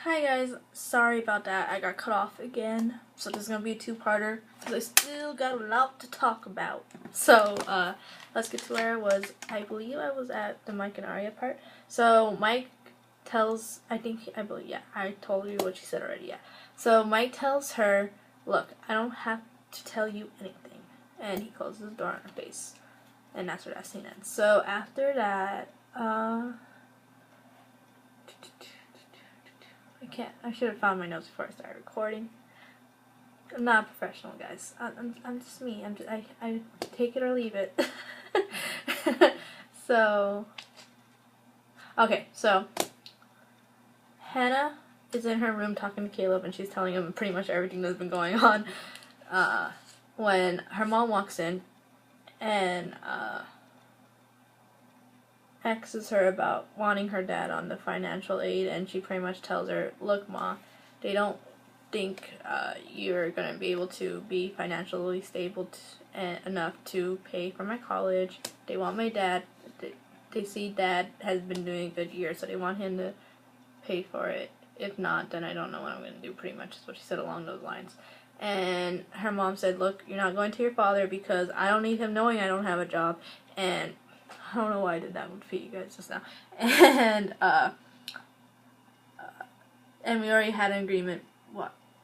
Hi guys, sorry about that. I got cut off again, so this is gonna be a two-parter because I still got a lot to talk about. So, let's get to where I was. I believe I was at the Mike and Arya part. So Mike tells, I told you what she said already. Yeah. So Mike tells her, "Look, I don't have to tell you anything," and he closes the door on her face, and that's where that scene ends. So after that, I should have found my notes before I started recording. I'm not a professional, guys. I'm just me. I take it or leave it. So, okay, so Hannah is in her room talking to Caleb, and she's telling him pretty much everything that's been going on. When her mom walks in and asks her about wanting her dad on the financial aid, and she pretty much tells her, "Look, Ma, they don't think you're going to be able to be financially stable enough to pay for my college. They want my dad. They see Dad has been doing a good year, so they want him to pay for it. If not, then I don't know what I'm going to do," pretty much is what she said along those lines. And her mom said, "Look, you're not going to your father because I don't need him knowing I don't have a job." And I don't know why I did that with you guys just now. And we already had an agreement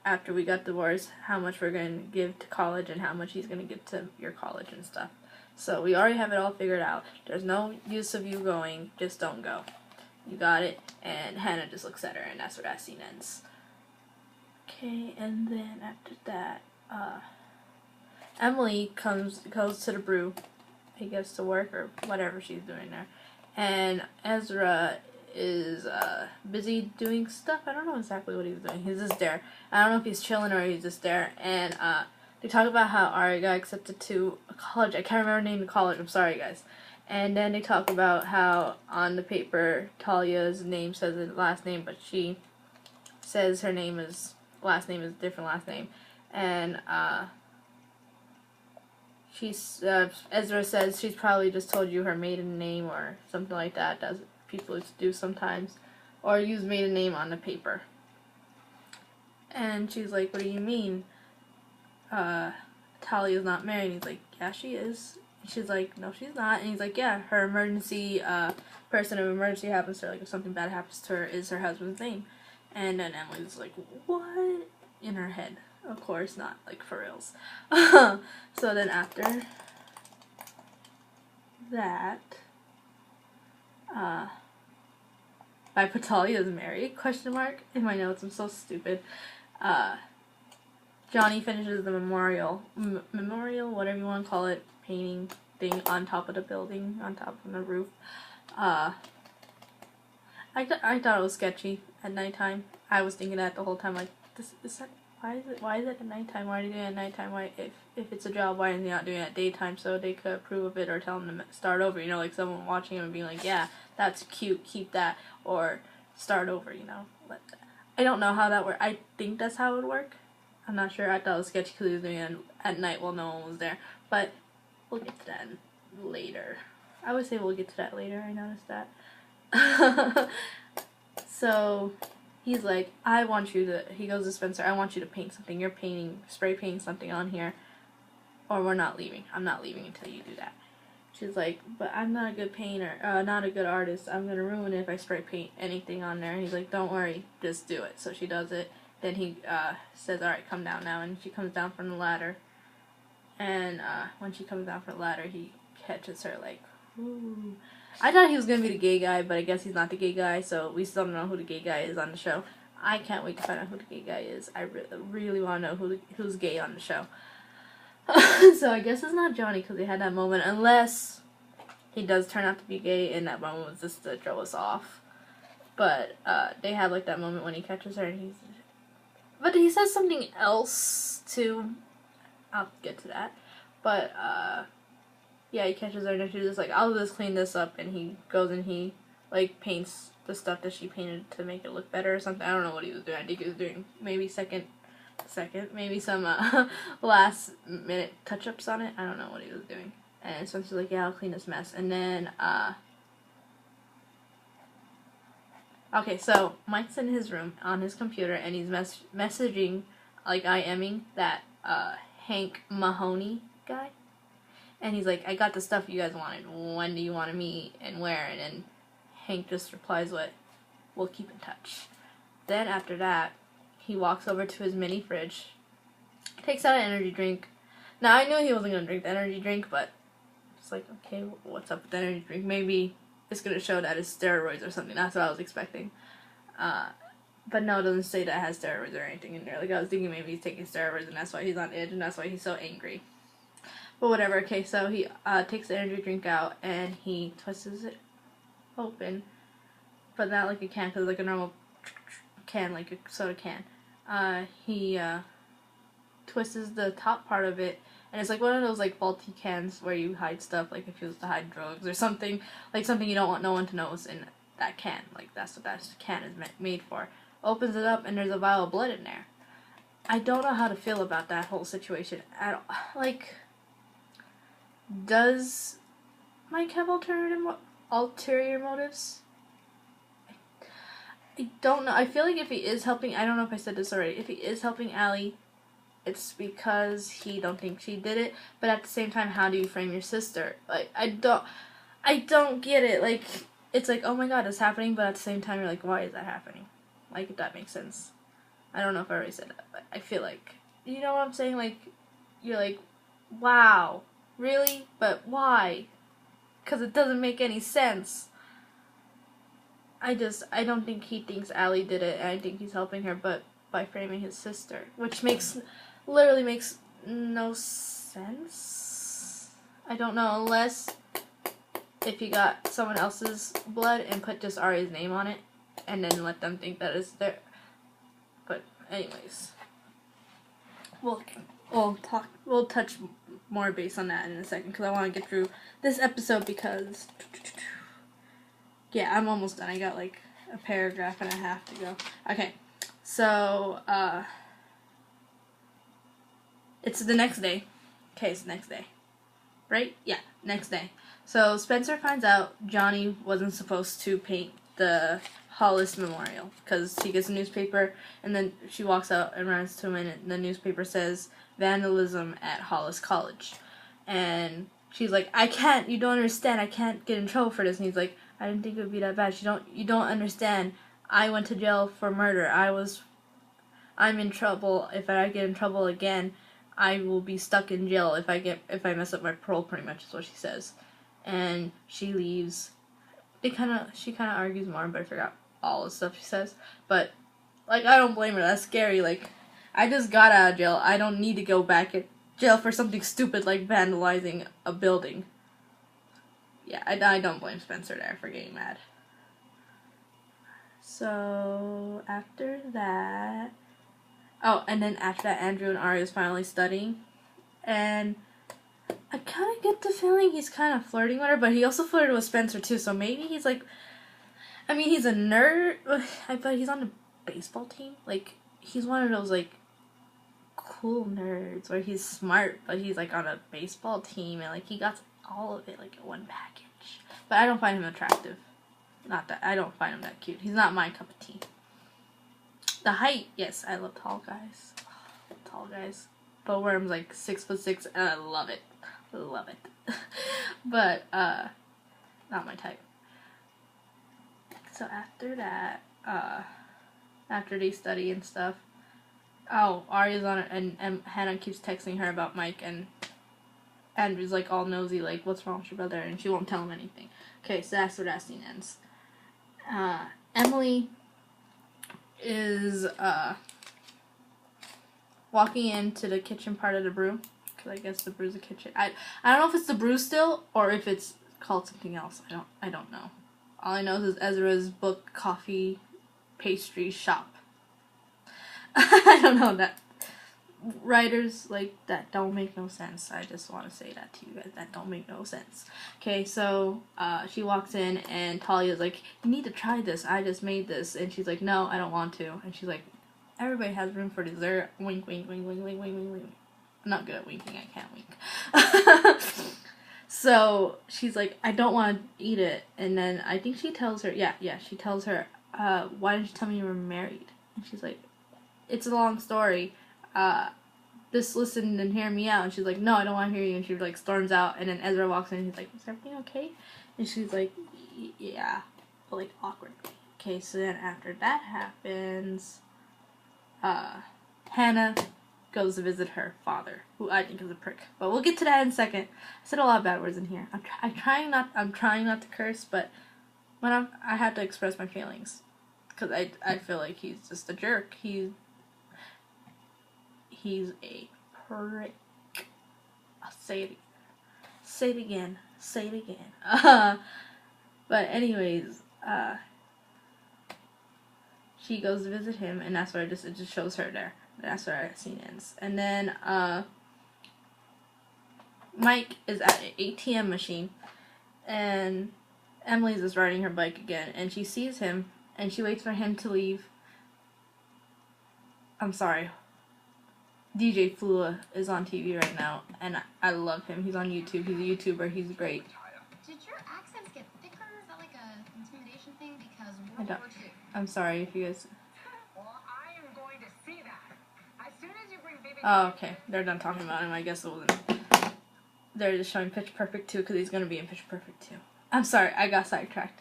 after we got divorced how much we're going to give to college and how much he's going to give to your college and stuff. So we already have it all figured out. There's no use of you going. Just don't go. You got it? And Hannah just looks at her, and that's where that scene ends. Okay, and then after that, Emily goes to the brew. He goes to work or whatever she's doing there, and Ezra is busy doing stuff. I don't know exactly what he's doing. He's just there. I don't know if he's chilling or he's just there. And they talk about how Arya got accepted to a college. I can't remember the name of the college. I'm sorry, guys. And then they talk about how on the paper Talia's name says her last name, but she says her last name is different last name. And Ezra says she's probably just told you her maiden name or something like that. That's what people do sometimes, or use maiden name on the paper. And she's like, "What do you mean? Talia's not married." And he's like, "Yeah, she is." And she's like, "No, she's not." And he's like, "Yeah, her emergency person of emergency happens to her, like if something bad happens to her, is her husband's name." And then Emily's like, "What?" in her head. Of course not, like for reals. So then after that, I put Talia is married, question mark, in my notes. I'm so stupid. Johnny finishes the memorial, whatever you want to call it, painting thing on top of the building, on top of the roof. I thought it was sketchy at nighttime. I was thinking that the whole time, like, why is it at nighttime? Why are they doing it at nighttime? Why, if it's a job, why are they not doing it at daytime so they could approve of it or tell them to start over? You know, like someone watching them and being like, "Yeah, that's cute, keep that," or start over, you know. I don't know how that works. I think that's how it would work. I'm not sure. I thought it was sketchy because he was doing it at night while no one was there. But we'll get to that later. I would say we'll get to that later. I noticed that. So he's like, he goes to Spencer, "I want you to paint something. You're spray painting something on here, or we're not leaving. I'm not leaving until you do that." She's like, "But I'm not a good painter, not a good artist. I'm gonna ruin it if I spray paint anything on there." And he's like, "Don't worry, just do it." So she does it. Then he says, "Alright, come down now." And she comes down from the ladder. And when she comes down from the ladder, he catches her like, ooh. I thought he was going to be the gay guy, but I guess he's not the gay guy, so we still don't know who the gay guy is on the show. I can't wait to find out who the gay guy is. I really want to know who's gay on the show. So I guess it's not Johnny because they had that moment, unless he does turn out to be gay and that moment was just to throw us off. But they have like that moment when he catches her and but he says something else too. I'll get to that. But yeah, he catches her and she's just like, "I'll just clean this up," and he goes and he like paints the stuff that she painted to make it look better or something. I don't know what he was doing. I think he was doing maybe maybe some last minute touch-ups on it. I don't know what he was doing. And so she's like, "Yeah, I'll clean this mess." And then Okay, so Mike's in his room on his computer, and he's messaging, like IMing that Hank Mahoney guy, and he's like, "I got the stuff you guys wanted. When do you want to meet and where?" And then Hank just replies, "What? We'll keep in touch." Then after that, he walks over to his mini fridge, takes out an energy drink. Now I knew he wasn't gonna drink the energy drink, but it's like, okay, what's up with the energy drink? Maybe it's gonna show that it's steroids or something. That's what I was expecting. But no, it doesn't say that it has steroids or anything in there. Like, I was thinking maybe he's taking steroids and that's why he's on edge and that's why he's so angry. But whatever. Okay, so he takes the energy drink out and he twists it open, but not like a can, because like a normal can, like a soda can. He twists the top part of it, and it's like one of those like faulty cans where you hide stuff, like if you was to hide drugs or something, like something you don't want no one to know is in that can. Like that's what that can is made for. Opens it up and there's a vial of blood in there. I don't know how to feel about that whole situation at all. Like, does Mike have ulterior motives? I don't know. I feel like if he is helping, I don't know if I said this already, if he is helping Allie, it's because he don't think she did it. But at the same time, how do you frame your sister? Like, I don't get it. Like, it's like, oh my god, it's happening, but at the same time, you're like, why is that happening? Like, if that makes sense. I don't know if I already said that, but I feel like, you know what I'm saying? Like, you're like, wow, really? But why? Because it doesn't make any sense. I don't think he thinks Allie did it, and I think he's helping her, but by framing his sister, which literally makes no sense. I don't know, unless if you got someone else's blood and put just Ari's name on it, and then let them think that it's their. But anyways, we'll touch more base on that in a second, because I want to get through this episode, because yeah, I'm almost done. I got like a paragraph and a half to go. Okay, so it's the next day. Okay, it's the next day, right? Yeah, next day. So Spencer finds out Johnny wasn't supposed to paint the Hollis Memorial, because she gets a newspaper, and then she walks out and runs to him, and the newspaper says vandalism at Hollis College, and she's like, I can't, you don't understand, I can't get in trouble for this, and he's like, I didn't think it would be that bad. You don't understand. I went to jail for murder. I'm in trouble. If I get in trouble again, I will be stuck in jail if I mess up my parole, pretty much is what she says. And she leaves. She kind of argues more, but I forgot all the stuff she says. But like, I don't blame her. That's scary. Like, I just got out of jail. I don't need to go back in jail for something stupid like vandalizing a building. Yeah, I don't blame Spencer there for getting mad. So, after that... Oh, and then after that, Andrew and Ari is finally studying. And I kind of get the feeling he's kind of flirting with her, but he also flirted with Spencer too, so maybe he's like... I mean, he's a nerd, but he's on the baseball team. Like, he's one of those, like, cool nerds where he's smart, but he's, like, on a baseball team, and, like, he got all of it, like, in one package. But I don't find him attractive. I don't find him that cute. He's not my cup of tea. The height, yes, I love tall guys. Tall guys. Bo Worm's like 6'6", and I love it. Love it. But, not my type. So after that, after they study and stuff, Arya's on it, and Hannah keeps texting her about Mike, and Andrew's like all nosy, like, what's wrong with your brother? And she won't tell him anything. Okay, so that's where that scene ends. Emily is walking into the kitchen part of the brew, because I guess the brew's a kitchen. I don't know if it's the brew still, or if it's called something else. I don't know. All I know is Ezra's book, coffee, pastry shop. I don't know that. Writers like that don't make no sense. I just want to say that to you guys. That don't make no sense. Okay, so she walks in and Talia's like, you need to try this. I just made this. And she's like, no, I don't want to. And she's like, everybody has room for dessert. Wink, wink, wink, wink, wink, wink, wink, wink. I'm not good at winking. I can't wink. So she's like, I don't want to eat it. And then I think she tells her, she tells her, why didn't you tell me you were married? And she's like, it's a long story. Just listen and hear me out. And she's like, no, I don't want to hear you. And she like storms out. And then Ezra walks in and he's like, is everything okay? And she's like, yeah, but like awkwardly. Okay, so then after that happens, Hannah goes to visit her father, who I think is a prick. But we'll get to that in a second. I said a lot of bad words in here. I'm trying not to curse, but when I have to express my feelings, because I feel like he's just a jerk. He's a prick. I'll say it again. Say it again. But anyways, she goes to visit him, and that's where it just shows her there. That's where our scene ends. And then Mike is at an ATM machine, and Emily's just riding her bike again, and she sees him, and she waits for him to leave. I'm sorry. DJ Flua is on TV right now, and I love him. He's on YouTube. He's a YouTuber. He's great. Did your accents get thicker? Is that like a intimidation thing? Because World War II. I'm sorry if you guys... Well, I am going to see that. As soon as you bring baby... Oh, okay. They're done talking about him. I guess it wasn't... They're just showing Pitch Perfect 2 because he's going to be in Pitch Perfect 2. I'm sorry. I got sidetracked.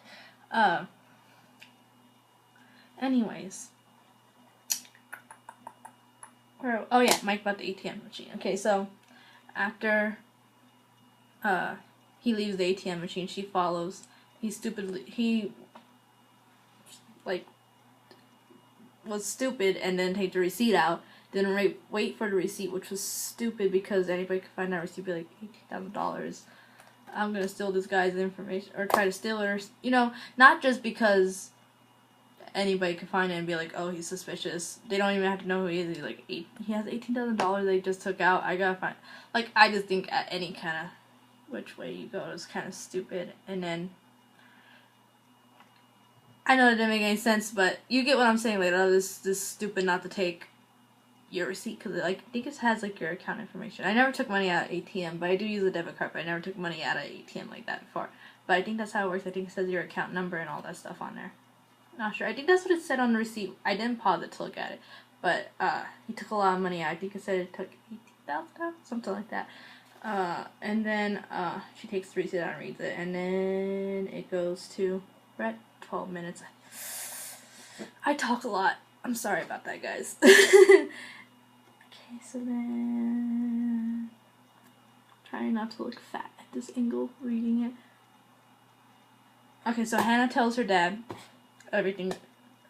Anyways... Oh yeah, Mike bought the ATM machine. Okay, so after he leaves the ATM machine, she follows. He was stupid and then take the receipt out. Didn't wait for the receipt, which was stupid because anybody could find that receipt, be like $18,000. I'm gonna steal this guy's information or try to steal it, or not just because anybody could find it and be like, oh, he's suspicious. They don't even have to know who he is. He has $18,000 they just took out. I gotta find. I just think at any kind of which way you go is kind of stupid. And then I know it didn't make any sense, but you get what I'm saying. This stupid not to take your receipt because I think it has your account information. I never took money out of ATM, but I do use a debit card. But I never took money out of ATM like that before. But I think that's how it works. I think it says your account number and all that stuff on there. Not sure. I think that's what it said on the receipt. I didn't pause it to look at it. But he took a lot of money out. I think it said it took $18,000, something like that. And then she takes the receipt out and reads it. And then it goes to, we're at 12 minutes. I talk a lot. I'm sorry about that, guys. Okay, so then... Trying not to look fat at this angle, reading it. Okay, so Hannah tells her dad everything,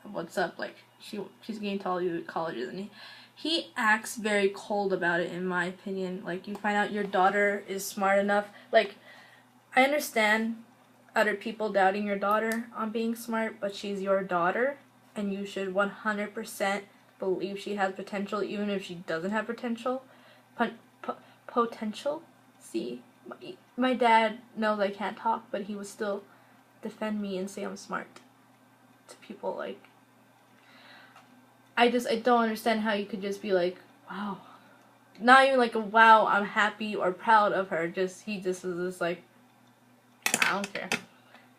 what's up, she's getting to all these colleges, and he acts very cold about it, in my opinion. You find out your daughter is smart enough, I understand other people doubting your daughter on being smart, but she's your daughter, and you should 100% believe she has potential, even if she doesn't have potential. Potential? See, my dad knows I can't talk, but he would still defend me and say I'm smart to people. I don't understand how you could just be wow. Not even a wow, I'm happy or proud of her. He just was just I don't care.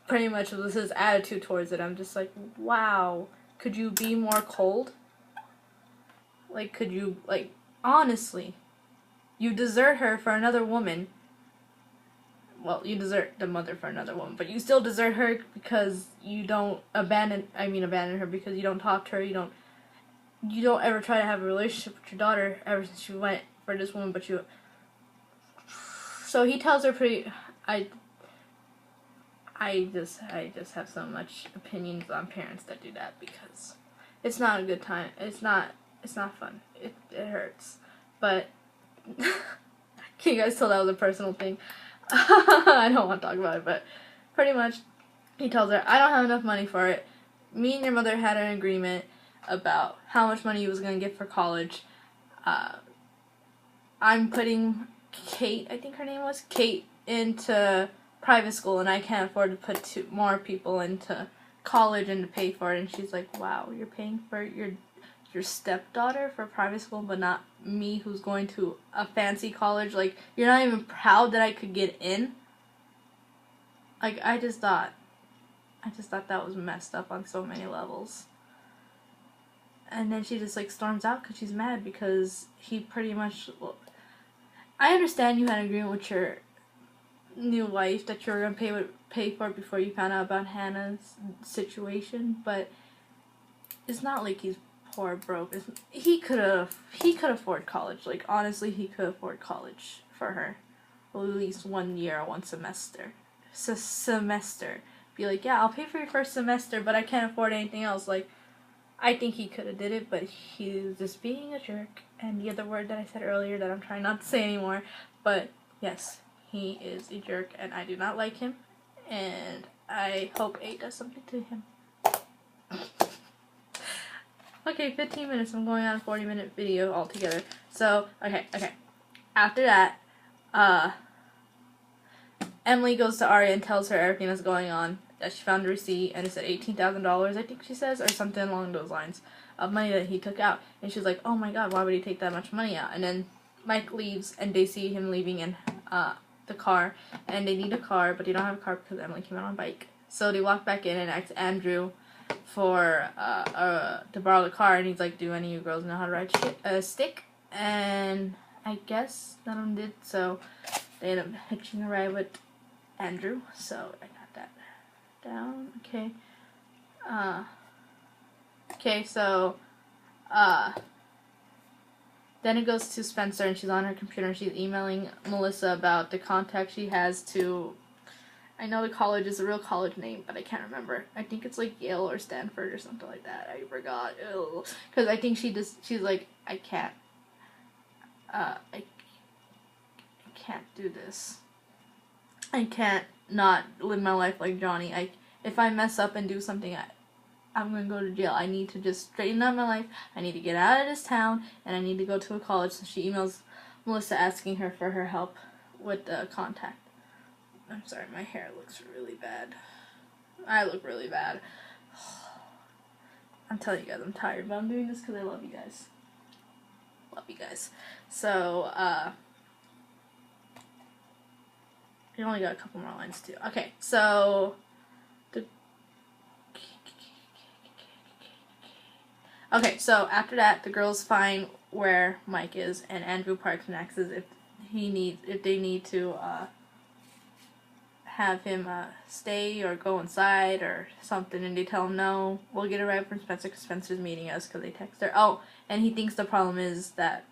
Pretty much was his attitude towards it. I'm just wow. Could you be more cold? Could you, honestly, you desert her for another woman. Well, you desert the mother for another woman, but you still desert her because you don't abandon her because you don't talk to her, you don't ever try to have a relationship with your daughter ever since you went for this woman, so he tells her I just have so much opinions on parents that do that because it's not a good time. It's not fun. It hurts. But can you guys tell that was a personal thing? I don't want to talk about it, but pretty much he tells her, I don't have enough money for it. Me and your mother had an agreement about how much money you was going to get for college. I'm putting Kate, I think her name was, Kate, into private school, and I can't afford to put more people into college and to pay for it. And she's like, wow, you're paying for your stepdaughter for private school, but not me who's going to a fancy college. You're not even proud that I could get in. I just thought, I just thought that was messed up on so many levels. And then she just like storms out because she's mad because he pretty much. Well, I understand you had an agreement with your new wife that you were gonna pay for it before you found out about Hannah's situation, but it's not like he's poor broke. He could afford college. Like honestly, he could afford college for her, at least 1 year or 1 semester. Semester. Be like, yeah, I'll pay for your first semester, but I can't afford anything else. Like, I think he could have did it, but he's just being a jerk. And the other word that I said earlier that I'm trying not to say anymore, but yes, he is a jerk, and I do not like him, and I hope A does something to him. Okay, 15 minutes. I'm going on a 40-minute video altogether. So, okay. After that, Emily goes to Arya and tells her everything that's going on, that she found a receipt, and it said $18,000, I think she says, or something along those lines, of money that he took out. And she's like, oh my god, why would he take that much money out? And then Mike leaves, and they see him leaving in the car, and they need a car, but they don't have a car because Emily came out on a bike. So they walk back in and ask Andrew for to borrow the car, and he's like, do any of you girls know how to ride a stick? And I guess none of them did, so they end up hitching a ride with Andrew. So I got that down. Okay. Okay, so then it goes to Spencer, and she's on her computer, and she's emailing Melissa about the contact she has to, I know the college is a real college name, but I can't remember. I think it's like Yale or Stanford or something like that. I forgot. Because I think she's like, I can't do this. I can't not live my life like Johnny. If I mess up and do something, I'm gonna go to jail. I need to just straighten out my life. I need to get out of this town, and I need to go to a college. So she emails Melissa asking her for her help with the contact. I'm sorry, my hair looks really bad. I look really bad. I'm telling you guys, I'm tired, but I'm doing this because I love you guys. Love you guys. So, you only got a couple more lines too. Okay, so so after that, the girls find where Mike is, and Andrew parks and asks if they need to have him stay or go inside or something, and they tell him no, we'll get a ride from Spencer because Spencer's meeting us because they text her. Oh, and he thinks the problem is that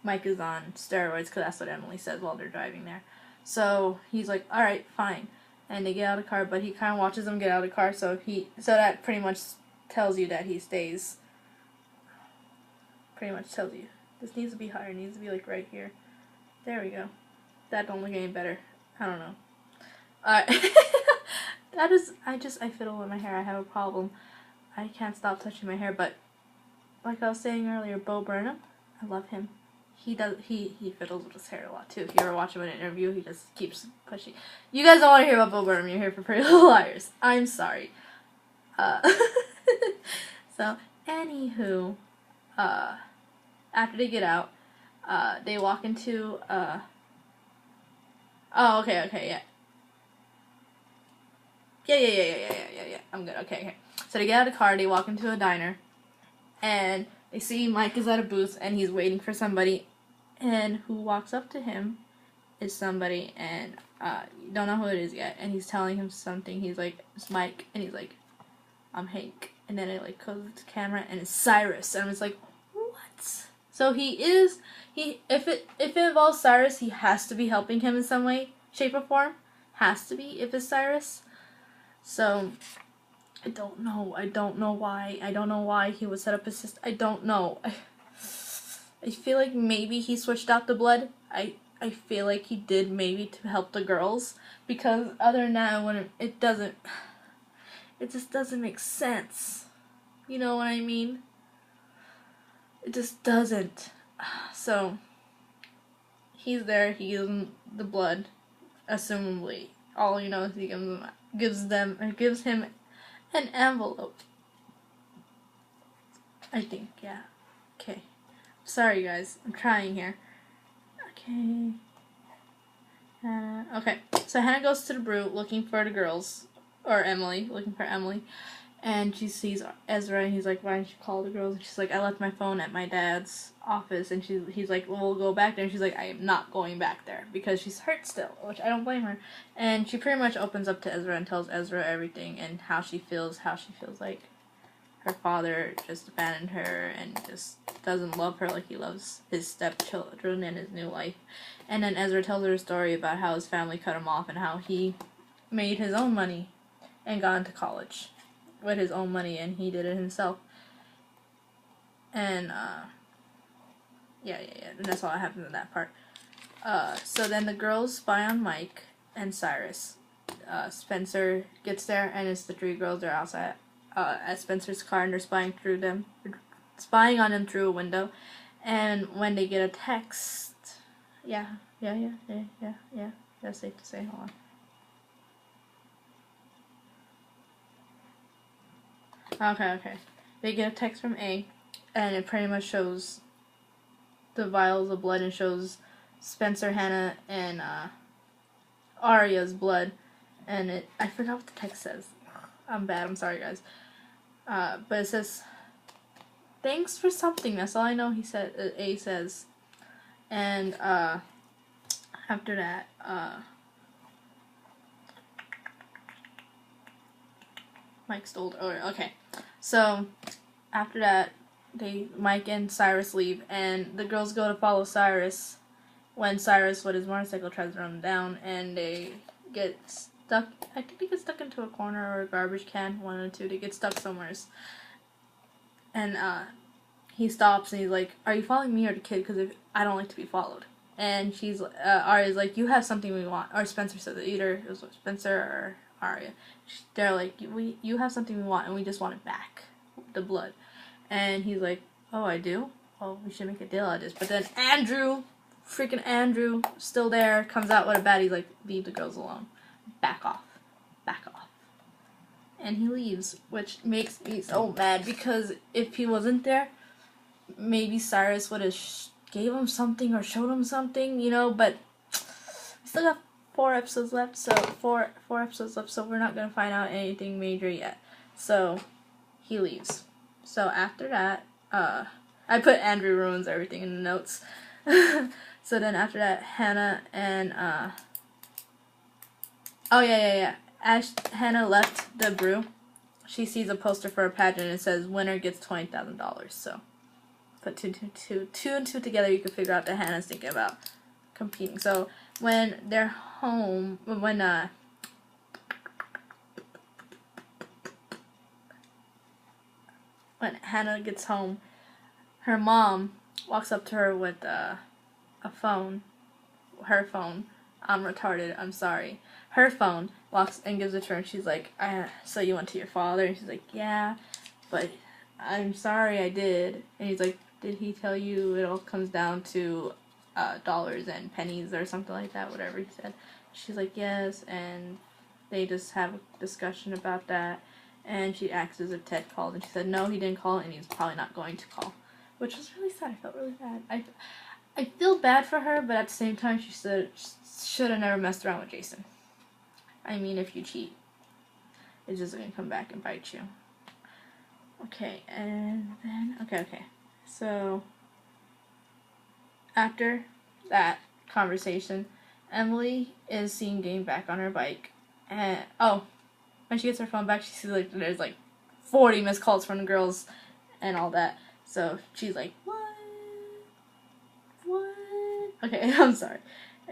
Mike is on steroids because that's what Emily says while they're driving there. So he's like, all right, fine, and they get out of the car, but he kind of watches them get out of the car, so that pretty much tells you that he stays. Pretty much tells you this needs to be higher. It needs to be like right here. There we go. That don't look any better. I don't know. I fiddle with my hair. I have a problem. I can't stop touching my hair, but like I was saying earlier, Bo Burnham, I love him. He fiddles with his hair a lot too. If you ever watch him in an interview, he just keeps pushing. You guys don't want to hear about Bo Burnham. You're here for Pretty Little Liars. I'm sorry. So anywho, after they get out, they walk into oh, okay, yeah. Yeah. I'm good. Okay. So they get out of the car, they walk into a diner, and they see Mike is at a booth, and he's waiting for somebody, and who walks up to him is somebody, and you don't know who it is yet, and he's telling him something. He's like, it's Mike, and he's like, I'm Hank, and then it like goes to the camera, and it's Cyrus, and I was like, what? So if it involves Cyrus, he has to be helping him in some way, shape, or form. Has to be if it's Cyrus. So I don't know. I don't know why he would set up his system. I don't know. I feel like maybe he switched out the blood. I feel like he did maybe to help the girls, because other than that, it just doesn't make sense. You know what I mean? It just doesn't. So he's there. He gives them the blood, assumably. All you know is he gives him an envelope. I think, yeah. Okay. Sorry, guys. I'm trying here. Okay. Okay. So Hannah goes to the brew looking for the girls. or Emily, looking for Emily. And she sees Ezra, and he's like, "Why didn't you call the girls?" And she's like, "I left my phone at my dad's office." And he's like, "Well, we'll go back there." And she's like, "I am not going back there," because she's hurt still, which I don't blame her. And she pretty much opens up to Ezra and tells Ezra everything and how she feels like her father just abandoned her and just doesn't love her like he loves his stepchildren and his new life. And then Ezra tells her a story about how his family cut him off and how he made his own money and got into college with his own money, and he did it himself. And, yeah, and that's all that happens in that part. So then the girls spy on Mike and Cyrus. Spencer gets there, and it's the 3 girls. They're outside at Spencer's car, and they're spying on him through a window. And when they get a text, yeah, that's safe to say. Hold on. Okay. They get a text from A, and it pretty much shows the vials of blood and shows Spencer, Hannah, and Arya's blood. And I forgot what the text says. I'm bad. I'm sorry, guys. But it says, "Thanks for something." That's all I know. A says. And after that, Mike stole. Oh, okay. So after that, Mike and Cyrus leave, and the girls go to follow Cyrus when Cyrus with his motorcycle tries to run them down, and they get stuck. I think they get stuck into a corner or a garbage can, one of the two. They get stuck somewhere. And he stops and he's like, "Are you following me or the kid? Because I don't like to be followed." And Arya's like, "You have something we want." Or Spencer says it. Either it was Spencer or Arya. They're like, you have something we want, and we just want it back, the blood. And he's like, "Oh, I do? Oh, we should make a deal out of this." But then freaking Andrew, still there, comes out with a bat. He's like, "Leave the girls alone. Back off. And he leaves, which makes me so mad, because if he wasn't there, maybe Cyrus would have gave him something or showed him something, but we still got 4 episodes left, so four episodes left, so we're not going to find out anything major yet. So he leaves. So after that, I put Andrew ruins everything in the notes. So then after that, Hannah and as Hannah left the brew, she sees a poster for a pageant and it says winner gets $20,000. So put two and two together, you can figure out that Hannah's thinking about competing. So when they're home, when Hannah gets home, her mom walks up to her with a phone, her phone. I'm retarded, I'm sorry. Her phone, walks and gives it to her, and she's like, "So you went to your father?" And she's like, "Yeah, but I'm sorry I did." And he's like, "Did he tell you it all comes down to dollars and pennies or something like that?" Whatever he said. She's like, "Yes," and they just have a discussion about that, and she asks as if Ted called, and she said, "No, he didn't call, and he's probably not going to call," which was really sad. I felt really bad. I feel bad for her, but at the same time, she said should have never messed around with Jason. I mean, if you cheat, it's just going to come back and bite you. Okay, and then, okay. So, after that conversation, Emily is seen getting back on her bike. And, when she gets her phone back, she sees, there's, 40 missed calls from the girls and all that. So, she's like, What? Okay, I'm sorry.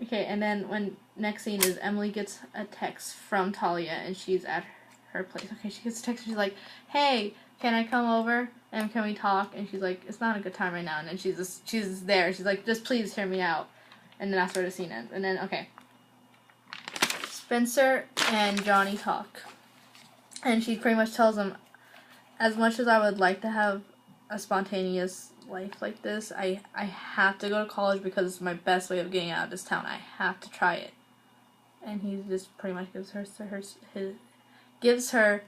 Okay, and then when next scene is Emily gets a text from Talia, and she's at her place. Okay, she gets a text, and she's like, "Hey, can I come over and can we talk?" And she's like, "It's not a good time right now." And then she's there. She's like, "Just please hear me out." And then that's where the scene ends. And then Spencer and Johnny talk, and she pretty much tells him, as much as I would like to have a spontaneous life like this, I have to go to college because it's my best way of getting out of this town. I have to try it. And he just pretty much gives her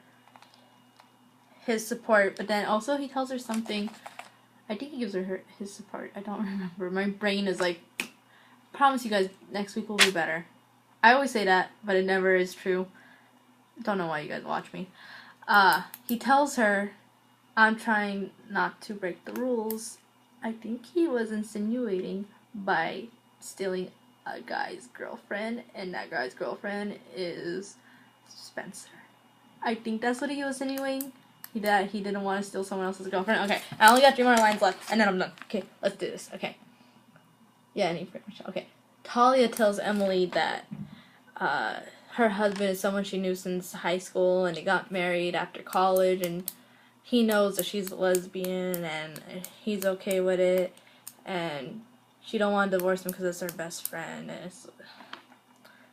his support, but then also he tells her something. I think he gives her his support. I don't remember. My brain is like, promise you guys, next week will be better. I always say that, but it never is true. Don't know why you guys watch me. He tells her, I'm trying not to break the rules. I think he was insinuating by stealing a guy's girlfriend, and that guy's girlfriend is Spencer. I think that's what he was insinuating. That he didn't want to steal someone else's girlfriend. Okay, I only got 3 more lines left, and then I'm done. Okay, let's do this. Okay. Yeah, any pretty much. Okay. Talia tells Emily that her husband is someone she knew since high school, and they got married after college, and he knows that she's a lesbian, and he's okay with it, and she don't want to divorce him because it's her best friend, and it's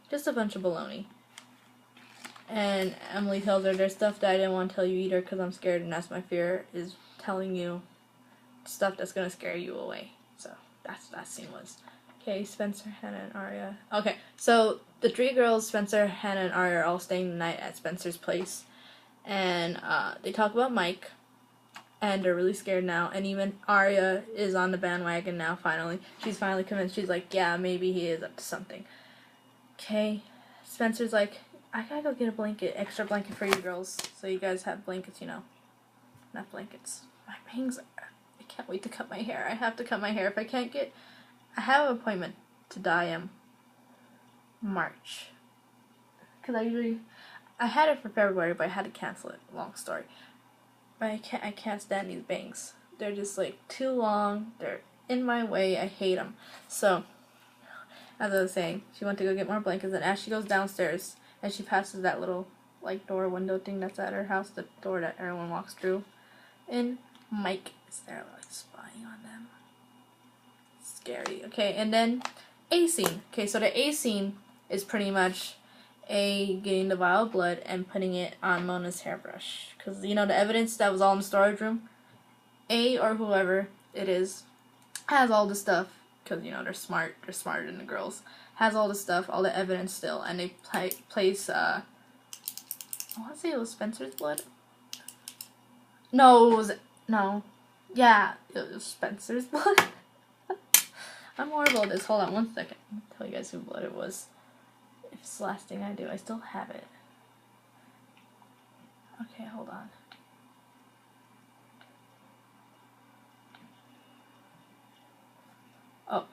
just a bunch of baloney. And Emily tells her, there's stuff that I didn't want to tell you either because I'm scared, and that's my fear, is telling you stuff that's going to scare you away. So that's what that scene was. Okay, Spencer, Hannah, and Arya. Okay, so the 3 girls, Spencer, Hannah, and Arya, are all staying the night at Spencer's place. And they talk about Mike, and they're really scared now. And even Arya is on the bandwagon now, finally. She's finally convinced. She's like, yeah, maybe he is up to something. Okay, Spencer's like, I gotta go get a blanket, extra blanket for you girls, so you guys have blankets, you know. Not blankets. My bangs, I can't wait to cut my hair. I have to cut my hair. If I can't get, I have an appointment to dye in March. Because I had it for February, but I had to cancel it. Long story. But I can't stand these bangs. They're just like too long. They're in my way. I hate them. So, as I was saying, she went to go get more blankets, and as she goes downstairs, and she passes that little, like, door window thing that's at her house, the door that everyone walks through, and Mike is there, like, spying on them. Scary. Okay, and then A scene. Okay, so the A scene is pretty much A getting the vial of blood and putting it on Mona's hairbrush. Because, you know, the evidence that was all in the storage room, A or whoever it is, has all the stuff, because, you know, they're smart, they're smarter than the girls, has all the stuff, all the evidence still, and they place, I want to say it was Spencer's blood? No, yeah, it was Spencer's blood. I'm horrible at this, hold on 1 second, I'll tell you guys whose blood it was. If it's the last thing I do, I still have it. Okay, hold on. Oh,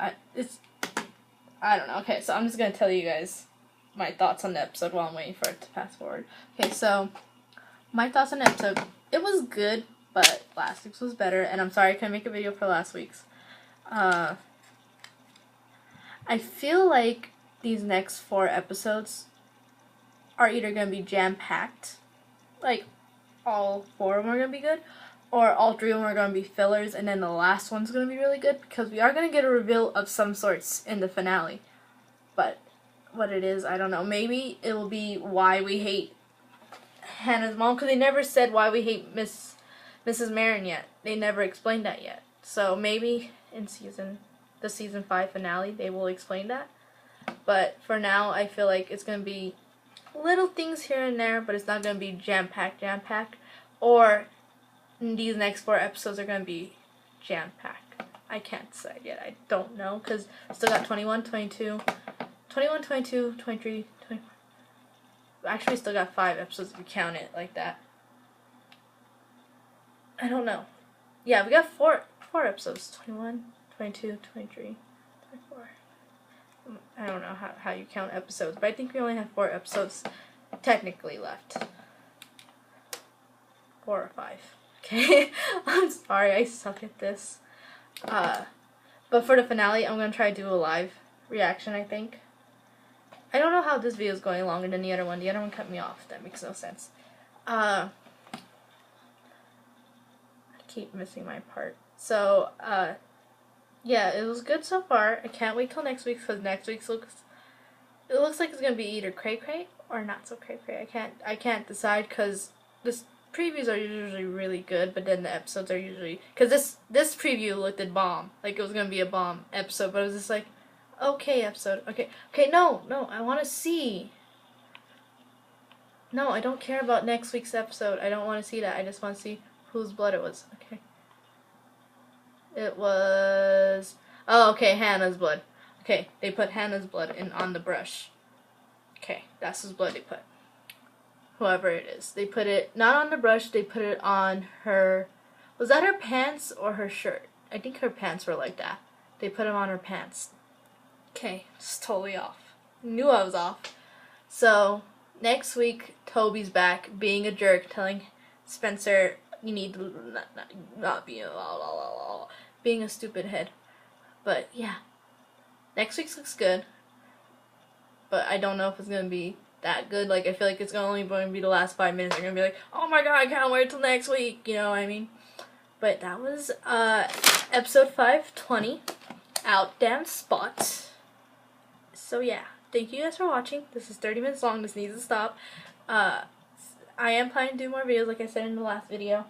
I don't know. Okay, so I'm just gonna tell you guys my thoughts on the episode while I'm waiting for it to fast forward. Okay, so my thoughts on the episode, it was good, but last week's was better, and I'm sorry I couldn't make a video for last week's. I feel like these next 4 episodes are either gonna be jam-packed, like all 4 of them are gonna be good, or all 3 of them are going to be fillers, and then the last one's going to be really good, because we are going to get a reveal of some sorts in the finale. But what it is, I don't know. Maybe it will be why we hate Hannah's mom, because they never said why we hate Mrs. Marin yet. They never explained that yet. So maybe in the season 5 finale, they will explain that. But for now, I feel like it's going to be little things here and there, but it's not going to be jam-packed, or these next 4 episodes are going to be jam-packed. I can't decide yet. I don't know, because I still got 21, 22, 23, 24. Actually, still got 5 episodes if you count it like that. I don't know. Yeah, we got 4 episodes. 21, 22, 23, 24. I don't know how you count episodes, but I think we only have 4 episodes technically left. 4 or 5. Okay, I'm sorry, I suck at this. But for the finale, I'm going to try to do a live reaction, I think. I don't know how this video is going longer than the other one. The other one cut me off. That makes no sense. I keep missing my part. So, yeah, it was good so far. I can't wait till next week, because next week's looks like it's going to be either cray-cray or not so cray-cray. I can't decide, because this previews are usually really good, but then the episodes are usually, because this preview looked at bomb, like it was gonna be a bomb episode, but it was just like, okay episode, okay, no, I want to see. No, I don't care about next week's episode. I don't want to see that. I just want to see whose blood it was. Okay, it was, oh, okay, Hannah's blood. Okay, they put Hannah's blood on the brush. Okay, that's whose blood they put. whoever it is. They put it not on the brush, they put it on her, was that her pants or her shirt? I think her pants were like that. They put them on her pants. Okay, just totally off. Knew I was off. So, next week, Toby's back being a jerk, telling Spencer, you need to not be being a stupid head. But yeah, next week's looks good. But I don't know if it's going to be that good. Like, I feel like it's only going to be the last 5 minutes. They're going to be like, oh my god, I can't wait till next week. You know what I mean? But that was episode 520, Out Damn Spot. So yeah, thank you guys for watching. This is 30 minutes long. This needs to stop. I am planning to do more videos, like I said in the last video.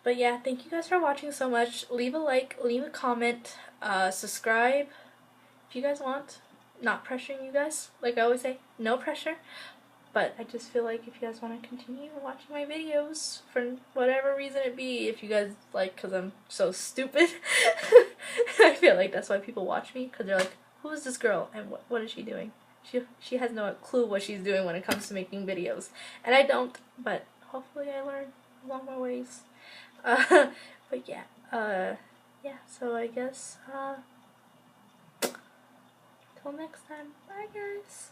But yeah, thank you guys for watching so much. Leave a like, leave a comment, subscribe if you guys want. Not pressuring you guys, like I always say, no pressure. But I just feel like if you guys want to continue watching my videos, for whatever reason it be, if you guys like, because I'm so stupid, I feel like that's why people watch me, because they're like, who is this girl, and what is she doing? She has no clue what she's doing when it comes to making videos. And I don't, but hopefully I learn along my ways. But yeah, yeah, so I guess, till next time, bye guys.